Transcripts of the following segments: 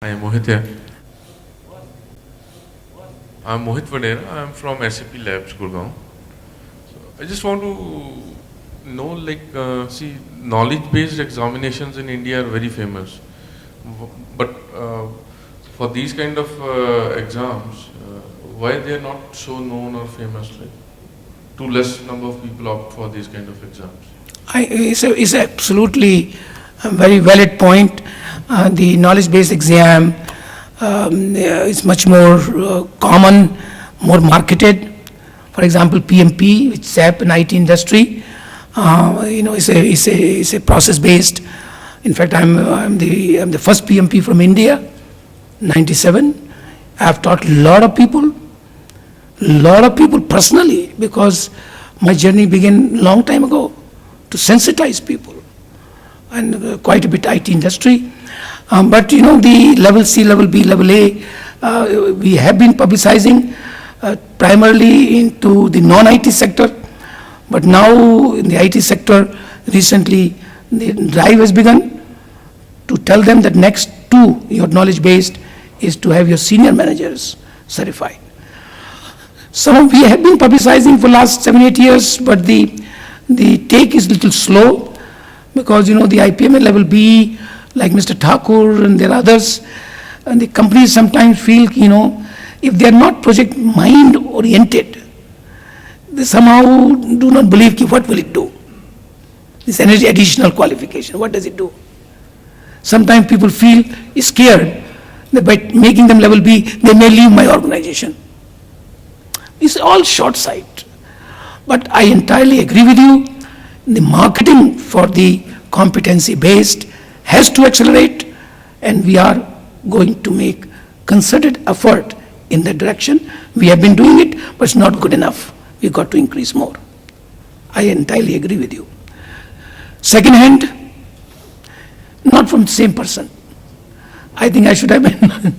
I am Mohit here. I'm Mohit Vadera. I'm from SAP Labs, Gurgaon. I just want to know, see, knowledge-based examinations in India are very famous. But for these kind of exams, why they are not so known or famous? Like, too less number of people opt for these kind of exams. It's absolutely a very valid point. The knowledge-based exam is much more common, more marketed. For example, PMP, which SAP in IT industry, is a process-based. In fact, I'm the first PMP from India, '97. I've taught a lot of people personally, because my journey began long time ago to sensitize people, and quite a bit IT industry. But the level C, level B, level A, we have been publicizing primarily into the non-IT sector. But now in the IT sector, recently the drive has begun to tell them that next to your knowledge-based is to have your senior managers certified. We have been publicizing for last 7-8 years, but the take is little slow, because the IPMA level B, like Mr. Thakur and there are others, and the companies sometimes feel, if they are not project mind oriented, they somehow do not believe what will it do. This energy additional qualification, what does it do? Sometimes people feel scared that by making them level B, they may leave my organization. It's all short sight. But I entirely agree with you. The marketing for the competency based has to accelerate, and we are going to make concerted effort in that direction. We have been doing it, but it's not good enough. We've got to increase more. I entirely agree with you. Second hand, not from the same person. I think I should have been.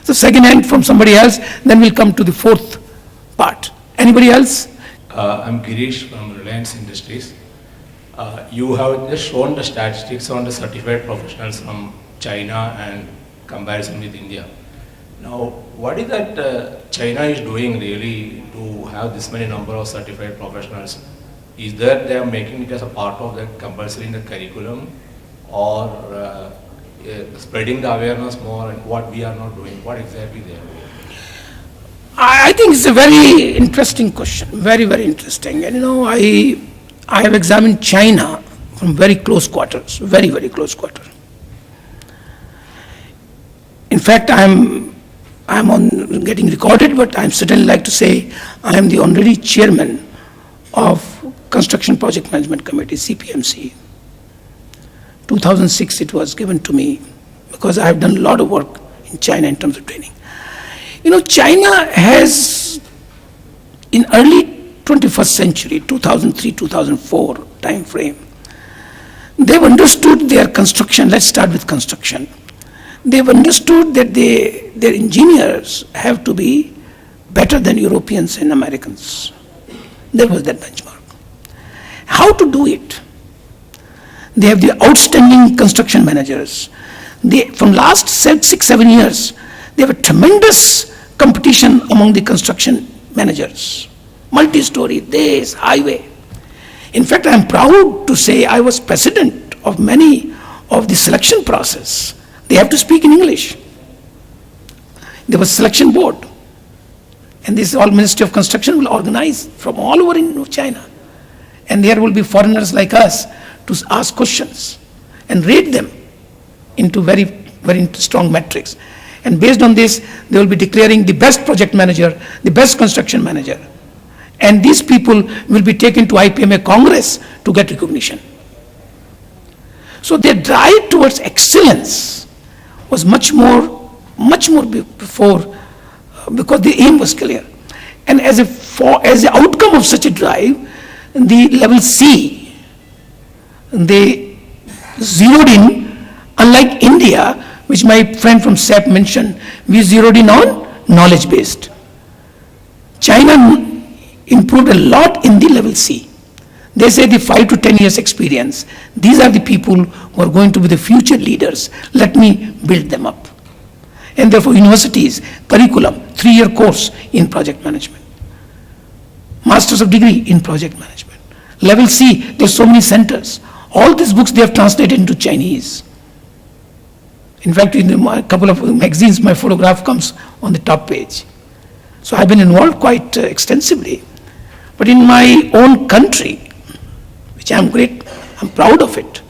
So second hand from somebody else, then we'll come to the fourth part. Anybody else? I'm Girish from Reliance Industries. You have just shown the statistics on the certified professionals from China and comparison with India. Now, what is that China is doing really to have this many number of certified professionals? Is that they are making it as a part of the compulsory in the curriculum, or spreading the awareness more, and what we are not doing? What exactly they are doing? I think it's a very interesting question, very, very interesting. And I have examined China from very close quarters, very, very close quarter. In fact, I'm on getting recorded, but I'm certainly like to say I am the honorary chairman of Construction Project Management Committee, CPMC. 2006 it was given to me, because I have done a lot of work in China in terms of training. China has, in early 21st century, 2003, 2004 time frame, they've understood their construction. Let's start with construction. They've understood that their engineers have to be better than Europeans and Americans. There was that benchmark. How to do it? They have the outstanding construction managers. From last 6-7 years, they have a tremendous competition among the construction managers. Multi-story, this, highway. In fact, I am proud to say I was president of many of the selection process. They have to speak in English. There was selection board. And this all Ministry of Construction will organize from all over in China. And there will be foreigners like us to ask questions and rate them into very, very strong metrics. And based on this, they will be declaring the best project manager, the best construction manager. And these people will be taken to IPMA Congress to get recognition. So their drive towards excellence was much more before, because the aim was clear. And as the outcome of such a drive, the level C, they zeroed in, unlike India, which my friend from SAP mentioned, we zeroed in on knowledge-based. China improved a lot in the level C. They say the 5 to 10 years experience. These are the people who are going to be the future leaders. Let me build them up. And therefore universities, curriculum, 3-year course in project management. Masters of degree in project management. Level C, there's so many centers. All these books they have translated into Chinese. In fact, in a couple of magazines, my photograph comes on the top page. So I've been involved quite extensively. But in my own country, which I'm proud of it,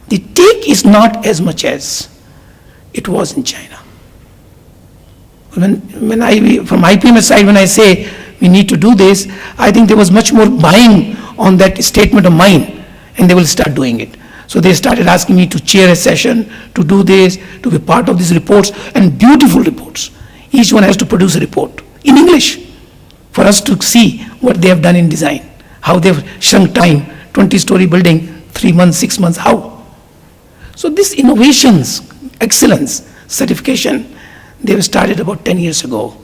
the take is not as much as it was in China. From IPMS side, when I say we need to do this, I think there was much more buying on that statement of mine, and they will start doing it. So they started asking me to chair a session, to do this, to be part of these reports, and beautiful reports. Each one has to produce a report in English for us to see what they have done in design, how they've shrunk time, 20-story building, 3 months, 6 months, how? So these innovations, excellence, certification, they've started about 10 years ago,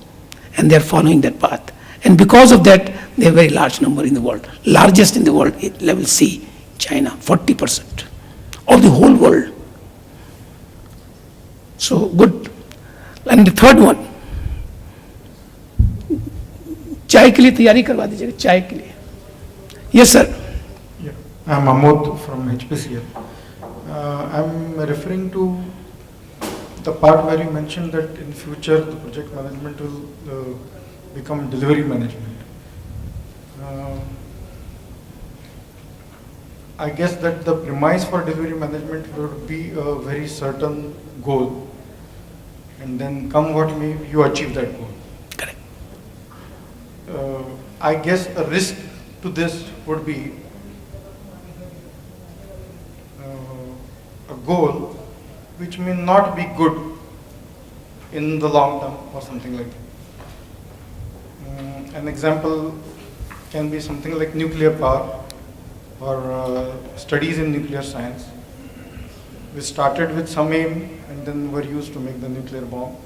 and they're following that path. And because of that, they're a very large number in the world. Largest in the world, level C, China, 40% of the whole world. So good. And the third one, चाय के लिए तैयारी करवा दीजिएगा, चाय के लिए. Yes, sir. Yeah. I'm Amod from HPCL. I'm referring to the part where you mentioned that in future the project management will become delivery management. I guess that the premise for delivery management would be a very certain goal, and then come what may, you achieve that goal. Correct. I guess a risk to this would be a goal which may not be good in the long term or something like that. An example can be something like nuclear power or studies in nuclear science. We started with some aim and then were used to make the nuclear bomb,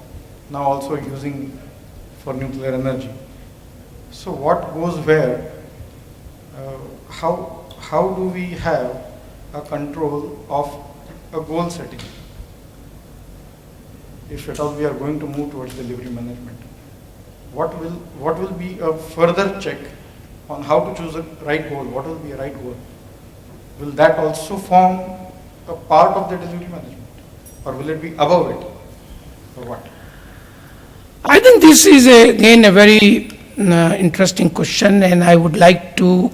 now also using for nuclear energy. So what goes where? How do we have a control of a goal setting if at all we are going to move towards delivery management? What will be a further check on how to choose a right goal? What will be a right goal? Will that also form a part of the delivery management, or will it be above it, or what? I think this is again a very interesting question, and I would like to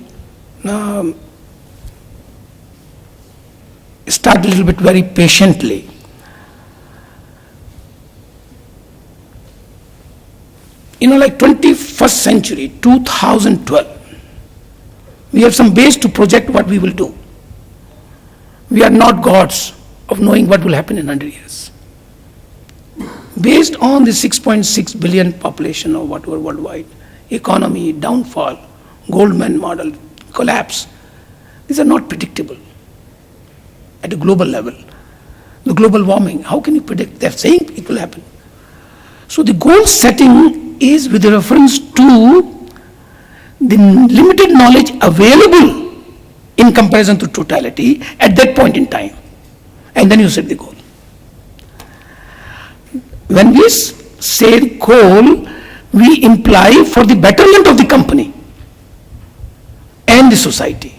start a little bit very patiently. Like 21st century, 2012, we have some base to project what we will do. We are not gods of knowing what will happen in 100 years. Based on the 6.6 billion population or whatever worldwide, economy, downfall, Goldman model, collapse, these are not predictable at a global level. The global warming, how can you predict? They're saying it will happen. So the goal setting is with reference to the limited knowledge available in comparison to totality at that point in time. And then you set the goal. When we say goal, we imply for the betterment of the company and the society.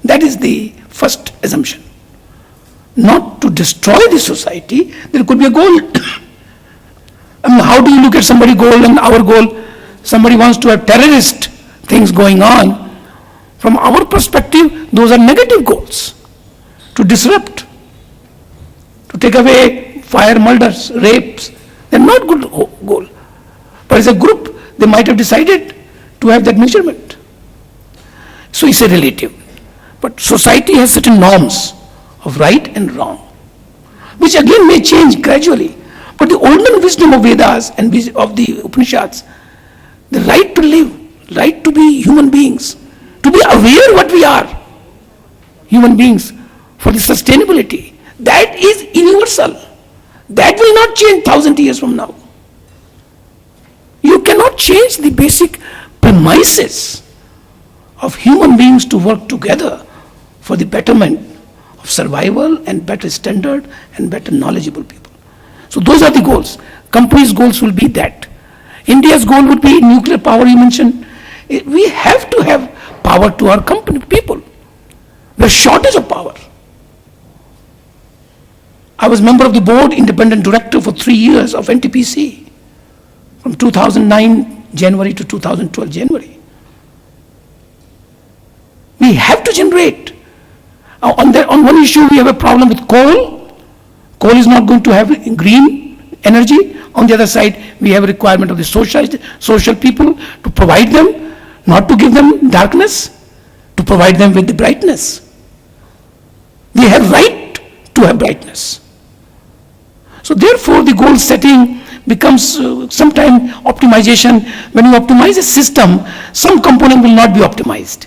That is the first assumption. Not to destroy the society, there could be a goal. How do you look at somebody's goal and our goal? Somebody wants to have terrorist things going on. From our perspective, those are negative goals. To disrupt, to take away fire, murders, rapes, they're not good goal. But as a group, they might have decided to have that measurement. So it's a relative. But society has certain norms of right and wrong, which again may change gradually. But the olden wisdom of Vedas and of the Upanishads, the right to live, right to be human beings, to be aware what we are, human beings, for the sustainability, that is universal. That will not change 1,000 years from now. You cannot change the basic premises of human beings to work together for the betterment of survival and better standard and better knowledgeable people. So those are the goals. Companies' goals will be that. India's goal would be nuclear power, you mentioned. We have to have power to our company, people. There's shortage of power. I was member of the board, independent director for 3 years of NTPC, from 2009 January to 2012 January. We have to generate. On one issue, we have a problem with coal. Coal is not going to have green energy. On the other side, we have a requirement of the social people to provide them, not to give them darkness, to provide them with the brightness. They have right to have brightness. So therefore, the goal setting becomes sometimes optimization. When you optimize a system, some component will not be optimized.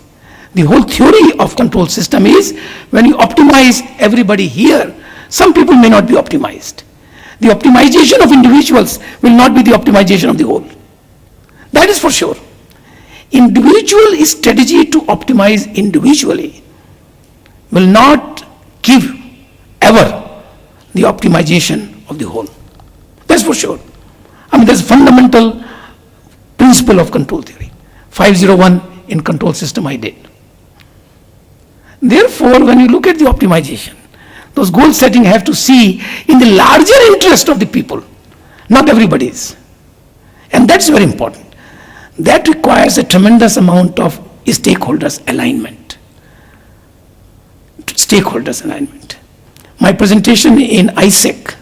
The whole theory of control system is when you optimize everybody here, some people may not be optimized. The optimization of individuals will not be the optimization of the whole. That is for sure. Individual strategy to optimize individually will not give ever the optimization of the whole. That's for sure. I mean, that's a fundamental principle of control theory. 501 in control system I did. Therefore, when you look at the optimization, those goal setting have to see in the larger interest of the people, not everybody's. And that's very important. That requires a tremendous amount of stakeholders alignment. Stakeholders alignment. My presentation in ISEC,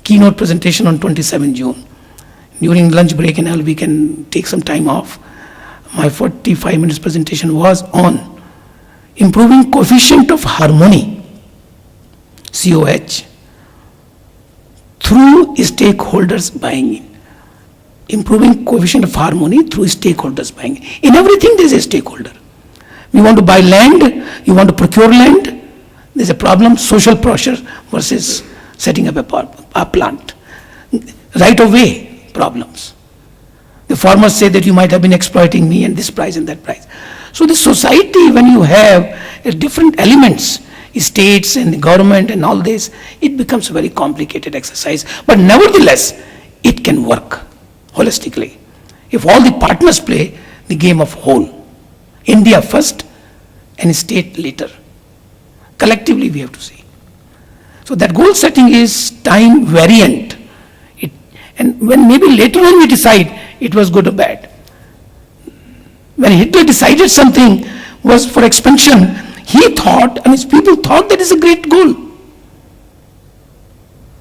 keynote presentation on 27 June, during lunch break and all, we can take some time off. My 45 minutes presentation was on improving coefficient of harmony, COH, through stakeholders buying in. Improving coefficient of harmony through stakeholders buying in. In everything there is a stakeholder. You want to buy land, you want to procure land, there's a problem, social pressure versus setting up a plant. Right of way problems. The farmers say that you might have been exploiting me and this price and that price. So the society, when you have different elements, states and the government and all this, it becomes a very complicated exercise. But nevertheless, it can work holistically. If all the partners play the game of whole, India first and state later. Collectively we have to see. So that goal setting is time variant. And when maybe later on we decide it was good or bad. When Hitler decided something was for expansion, he thought, and his people thought that is a great goal.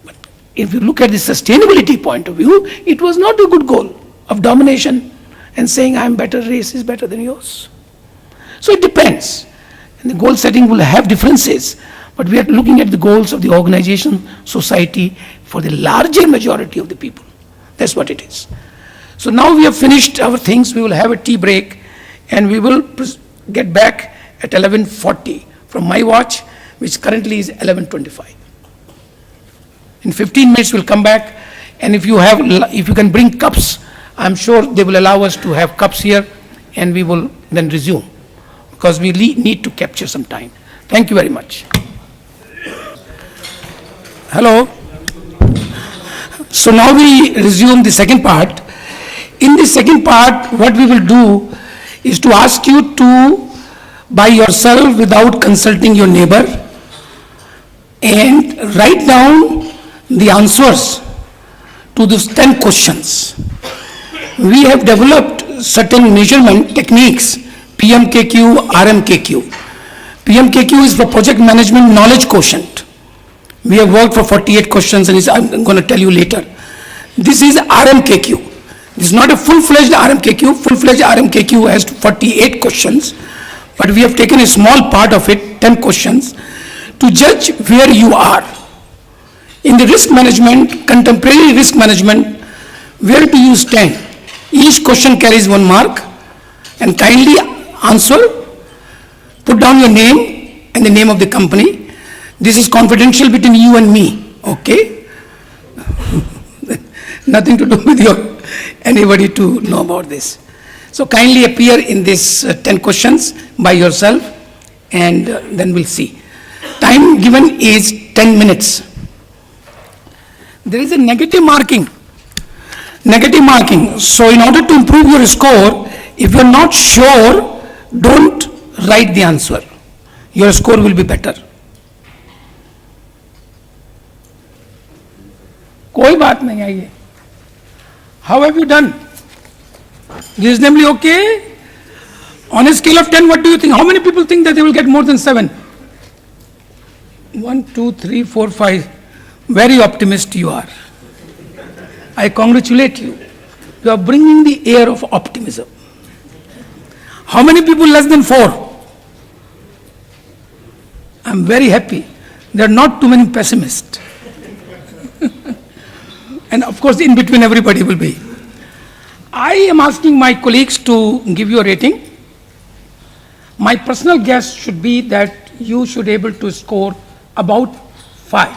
But if you look at the sustainability point of view, it was not a good goal of domination and saying I'm better, race is better than yours. So it depends. And the goal setting will have differences, but we are looking at the goals of the organization, society, for the larger majority of the people. That's what it is. So now we have finished our things. We will have a tea break and we will get back at 11:40 from my watch, which currently is 11:25. In 15 minutes we'll come back, and if you can bring cups, I'm sure they will allow us to have cups here, and we will then resume, because we need to capture some time. Thank you very much. Hello. So now we resume the second part. In the second part, what we will do is to ask you to, by yourself, without consulting your neighbor, and write down the answers to those 10 questions. We have developed certain measurement techniques, PMKQ, RMKQ. PMKQ is for project management knowledge quotient. We have worked for 48 questions, and I'm going to tell you later. This is RMKQ. This is not a full-fledged RMKQ. Full-fledged RMKQ has 48 questions, but we have taken a small part of it, 10 questions, to judge where you are. In the risk management, contemporary risk management, where do you stand? Each question carries 1 mark, and kindly answer, put down your name and the name of the company. This is confidential between you and me, okay? Nothing to do with anybody to know about this. So kindly appear in this 10 questions by yourself, and then we'll see. Time given is 10 minutes. there is a negative marking. Negative marking. So in order to improve your score, if you're not sure, don't write the answer. Your score will be better. कोई बात नहीं है ये. How have you done? Reasonably okay? On a scale of 10, what do you think? How many people think that they will get more than 7? 1, 2, 3, 4, 5. Very optimistic you are. I congratulate you. You are bringing the air of optimism. How many people less than 4? I'm very happy. There are not too many pessimists. And of course, in between everybody will be. I am asking my colleagues to give you a rating. My personal guess should be that you should be able to score about 5,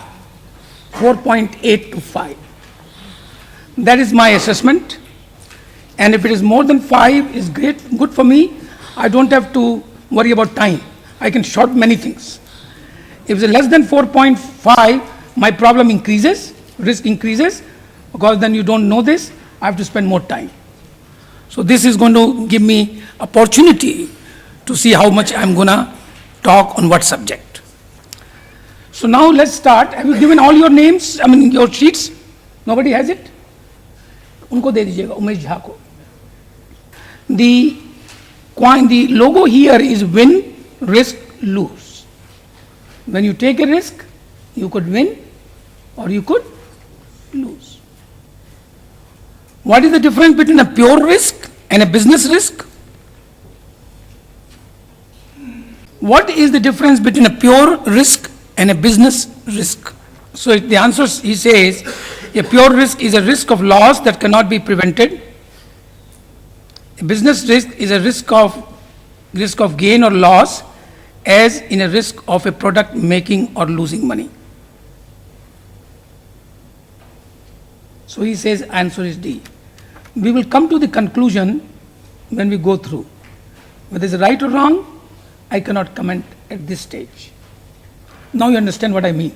4.8 to 5. That is my assessment. And if it is more than 5, it's great, good for me. I don't have to worry about time. I can short many things. If it's less than 4.5, my problem increases, risk increases, because then you don't know this, I have to spend more time. So this is going to give me opportunity to see how much I'm going to talk on what subject. So now let's start. Have you given all your names, your sheets? Nobody has it? उनको दे दीजिएगा, उमेश झा को. The logo here is win, risk, lose. When you take a risk, you could win or you could lose. What is the difference between a pure risk and a business risk? What is the difference between a pure risk and a business risk? So the answer, he says, a pure risk is a risk of loss that cannot be prevented. A business risk is a risk of gain or loss, as in a risk of a product making or losing money. So he says answer is D. We will come to the conclusion when we go through. Whether it's right or wrong, I cannot comment at this stage. Now you understand what I mean.